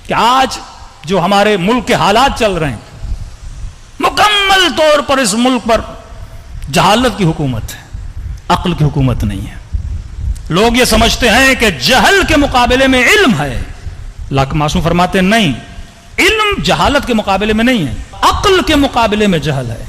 کہ آج جو ہمارے ملک کے حالات چل رہے ہیں، مکمل طور پر اس ملک پر جہالت کی حکومت ہے، عقل کی حکومت نہیں ہے۔ لوگ یہ سمجھتے ہیں کہ جہل کے مقابلے میں علم ہے، اللہ کے معصوم فرماتے ہیں نہیں، علم جہالت کے مقابلے میں نہیں ہے، عقل کے مقابلے میں جہل ہے،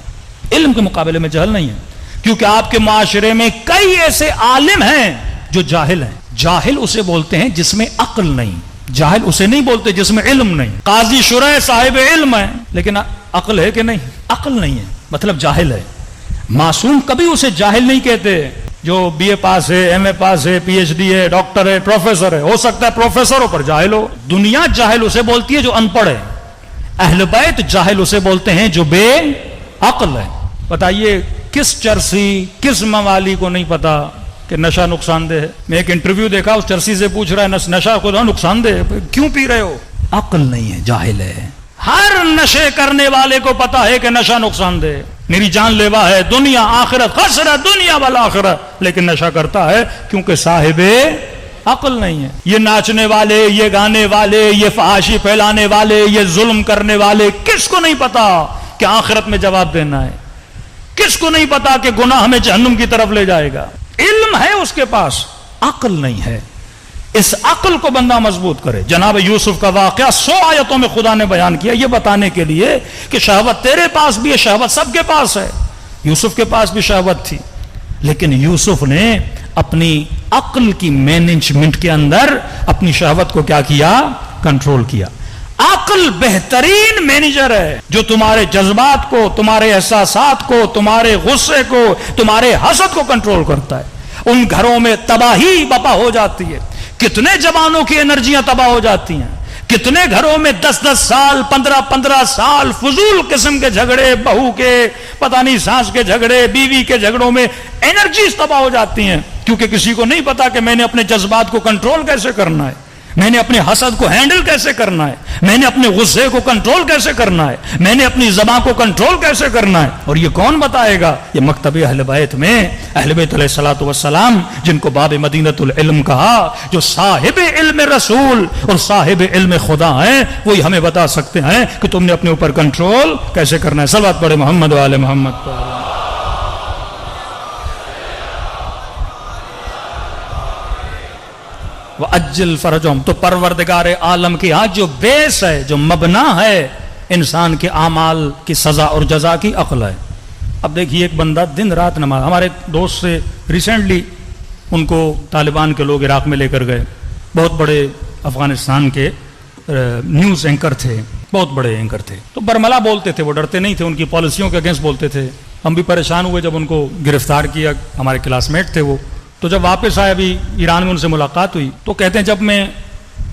علم کے مقابلے میں جہل نہیں ہے۔ کیونکہ آپ کے معاشرے میں کئی ایسے عالم ہیں جو جاہل ہیں۔ جاہل اسے بولتے ہیں جس میں عقل نہیں، جاہل اسے نہیں بولتے جس میں علم نہیں۔ قاضی شرح صاحب علم ہے لیکن عقل ہے کہ نہیں؟ عقل نہیں ہے، مطلب جاہل ہے۔ معصوم کبھی اسے جاہل نہیں کہتے۔ جو بی اے پاس ہے، ایم اے پاس ہے، پی ایچ ڈی ہے، ڈاکٹر ہے، پروفیسر ہے، ہو سکتا ہے پروفیسروں پر جاہل ہو۔ دنیا جاہل اسے بولتی ہے جو ان پڑھ ہے، اہل بیت جاہل اسے بولتے ہیں جو بے عقل ہے۔ بتائیے کس چرسی، کس موالی کو نہیں پتا کہ نشہ نقصان دہ ہے؟ میں ایک انٹرویو دیکھا، اس چرسی سے پوچھ رہا ہے نشہ کو نقصان دہ ہے، کیوں پی رہے ہو؟ عقل نہیں ہے، جاہل ہے۔ ہر نشے کرنے والے کو پتا ہے کہ نشہ نقصان دہ ہے، میری جان لیوا ہے، دنیا آخرت خسرہ دنیا والآخرت، لیکن نشہ کرتا ہے کیونکہ صاحب عقل نہیں ہے۔ یہ ناچنے والے، یہ گانے والے، یہ فحاشی پھیلانے والے، یہ ظلم کرنے والے، کس کو نہیں پتا کہ آخرت میں جواب دینا ہے؟ کس کو نہیں پتا کہ گناہ ہمیں جہنم کی طرف لے جائے گا؟ علم ہے اس کے پاس، عقل نہیں ہے۔ اس عقل کو بندہ مضبوط کرے۔ جناب یوسف کا واقعہ 100 آیتوں میں خدا نے بیان کیا، یہ بتانے کے لیے کہ شہوت تیرے پاس بھی ہے، شہوت سب کے پاس ہے۔ یوسف کے پاس بھی شہوت تھی، لیکن یوسف نے اپنی عقل کی مینجمنٹ کے اندر اپنی شہوت کو کیا کیا؟ کنٹرول کیا۔ عقل بہترین مینیجر ہے جو تمہارے جذبات کو، تمہارے احساسات کو، تمہارے غصے کو، تمہارے حسد کو کنٹرول کرتا ہے۔ ان گھروں میں تباہی بپا ہو جاتی ہے، کتنے جوانوں کی انرجیاں تباہ ہو جاتی ہیں، کتنے گھروں میں 10-10 سال 15-15 سال فضول قسم کے جھگڑے، بہو کے پتہ نہیں ساس کے جھگڑے، بیوی کے جھگڑوں میں انرجیز تباہ ہو جاتی ہیں، کیونکہ کسی کو نہیں پتا کہ میں نے اپنے جذبات کو کنٹرول کیسے کرنا ہے، میں نے اپنے حسد کو ہینڈل کیسے کرنا ہے، میں نے اپنے غصے کو کنٹرول کیسے کرنا ہے، میں نے اپنی زبان کو کنٹرول کیسے کرنا ہے۔ اور یہ کون بتائے گا؟ یہ مکتب اہل بیت میں اہل بیت علیہ الصلوۃ والسلام، جن کو باب مدینۃ العلم کہا، جو صاحب علم رسول اور صاحب علم خدا ہیں، وہی ہمیں بتا سکتے ہیں کہ تم نے اپنے اوپر کنٹرول کیسے کرنا ہے۔ صلوات پڑھے محمد و آل محمد پر۔ وَأَجِّلْ فَرَجَهُمْ، تو پروردگار عالم کی آج جو بیس ہے، جو مبنا ہے انسان کے اعمال کی سزا اور جزا کی، عقل ہے۔ اب دیکھیے ایک بندہ دن رات نماز، ہمارے ایک دوست سے ریسنٹلی ان کو طالبان کے لوگ عراق میں لے کر گئے، بہت بڑے افغانستان کے نیوز اینکر تھے، بہت بڑے اینکر تھے، تو برملا بولتے تھے، وہ ڈرتے نہیں تھے، ان کی پالیسیوں کے اگینسٹ بولتے تھے۔ ہم بھی پریشان ہوئے جب ان کو گرفتار کیا، ہمارے کلاس میٹ تھے وہ، تو جب واپس آئے ابھی ایران میں ان سے ملاقات ہوئی تو کہتے ہیں جب میں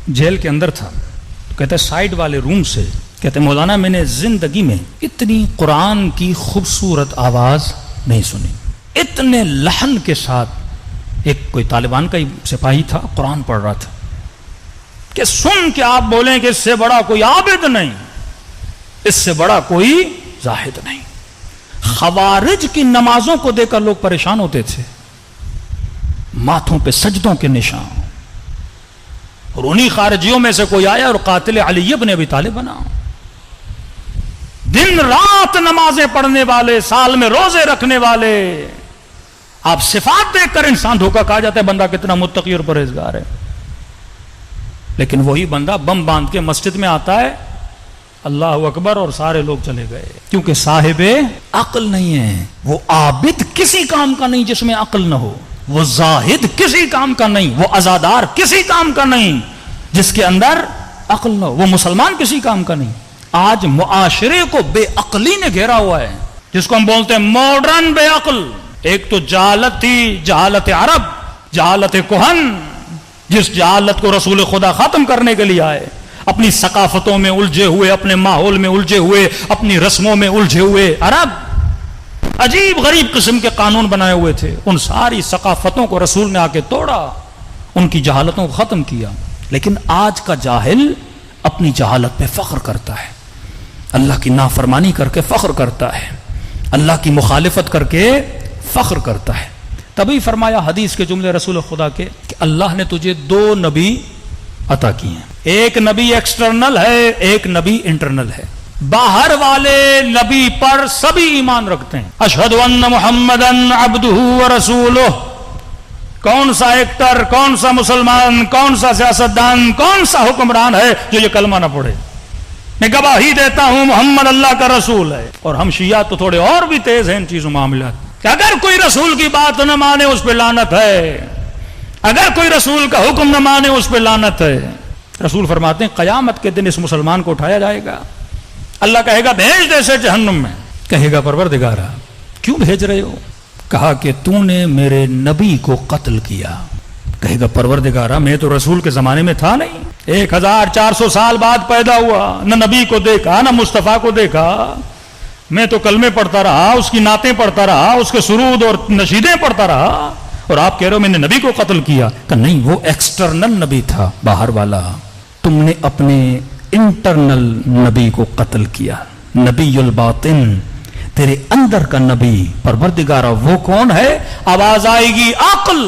جیل کے اندر تھا تو کہتے ہیں سائیڈ والے روم سے کہتے ہیں مولانا میں نے زندگی میں اتنی قرآن کی خوبصورت آواز نہیں سنی، اتنے لحن کے ساتھ ایک کوئی طالبان کا ہی سپاہی تھا، قرآن پڑھ رہا تھا کہ سن کے آپ بولیں کہ اس سے بڑا کوئی عابد نہیں، اس سے بڑا کوئی زاہد نہیں۔ خوارج کی نمازوں کو دیکھ کر لوگ پریشان ہوتے تھے، ماتھوں پہ سجدوں کے نشان، اور انہی خارجیوں میں سے کوئی آیا اور قاتل علی ابن ابی طالب بنا۔ دن رات نمازیں پڑھنے والے، سال میں روزے رکھنے والے، آپ صفات دیکھ کر انسان دھوکہ کھا جاتا ہے بندہ کتنا متقی اور پرہیزگار ہے، لیکن وہی بندہ بم باندھ کے مسجد میں آتا ہے، اللہ اکبر، اور سارے لوگ چلے گئے، کیونکہ صاحب عقل نہیں ہے۔ وہ عابد کسی کام کا نہیں جس میں عقل نہ ہو، وہ زاہد کسی کام کا نہیں، وہ عزادار کسی کام کا نہیں جس کے اندر عقل نہ ہو، وہ مسلمان کسی کام کا نہیں۔ آج معاشرے کو بے عقلی نے گھیرا ہوا ہے، جس کو ہم بولتے ہیں ماڈرن بے عقل۔ ایک تو جہالت تھی، جہالت عرب، جہالت کہن، جس جہالت کو رسول خدا ختم کرنے کے لیے آئے، اپنی ثقافتوں میں الجھے ہوئے، اپنے ماحول میں الجھے ہوئے، اپنی رسموں میں الجھے ہوئے عرب عجیب غریب قسم کے قانون بنائے ہوئے تھے، ان ساری ثقافتوں کو رسول نے آ کے توڑا، ان کی جہالتوں کو ختم کیا۔ لیکن آج کا جاہل اپنی جہالت پہ فخر کرتا ہے، اللہ کی نافرمانی کر کے فخر کرتا ہے، اللہ کی مخالفت کر کے فخر کرتا ہے۔ تبھی فرمایا حدیث کے جملے رسول خدا کے کہ اللہ نے تجھے 2 نبی عطا کی ہیں. ایک نبی ایکسٹرنل ہے، ایک نبی انٹرنل ہے. باہر والے نبی پر سبھی ایمان رکھتے ہیں. اشہد ان محمدن عبدہ ورسولہ. کون سا ایکٹر، کون سا مسلمان، کون سا سیاستدان، کون سا حکمران ہے جو یہ کلمہ نہ پڑھے؟ میں گواہی دیتا ہوں محمد اللہ کا رسول ہے. اور ہم شیعہ تو تھوڑے اور بھی تیز ہیں ان چیزوں معاملات کہ اگر کوئی رسول کی بات نہ مانے اس پہ لعنت ہے، اگر کوئی رسول کا حکم نہ مانے اس پہ لعنت ہے. رسول فرماتے ہیں قیامت کے دن اس مسلمان کو اٹھایا جائے گا، اللہ کہے گا بھیج دے اسے جہنم میں. کہے گا پروردگارا کیوں بھیج رہے ہو؟ کہا کہ تو نے میرے نبی کو قتل کیا. کہے گا پروردگارا میں تو رسول کے زمانے میں تھا نہیں، 1400 سال بعد پیدا ہوا، نہ نبی کو دیکھا نہ مصطفیٰ کو دیکھا، میں تو کلمے پڑھتا رہا، اس کی نعتیں پڑھتا رہا، اس کے سرود اور نشیدیں پڑھتا رہا، اور آپ کہہ رہے ہو میں نے نبی کو قتل کیا. کہ نہیں، وہ ایکسٹرنل نبی تھا، باہر والا. تم نے اپنے انٹرنل نبی کو قتل کیا. نبی الباطن، تیرے اندر کا نبی. پروردگارا وہ کون ہے؟ آواز آئے گی عقل.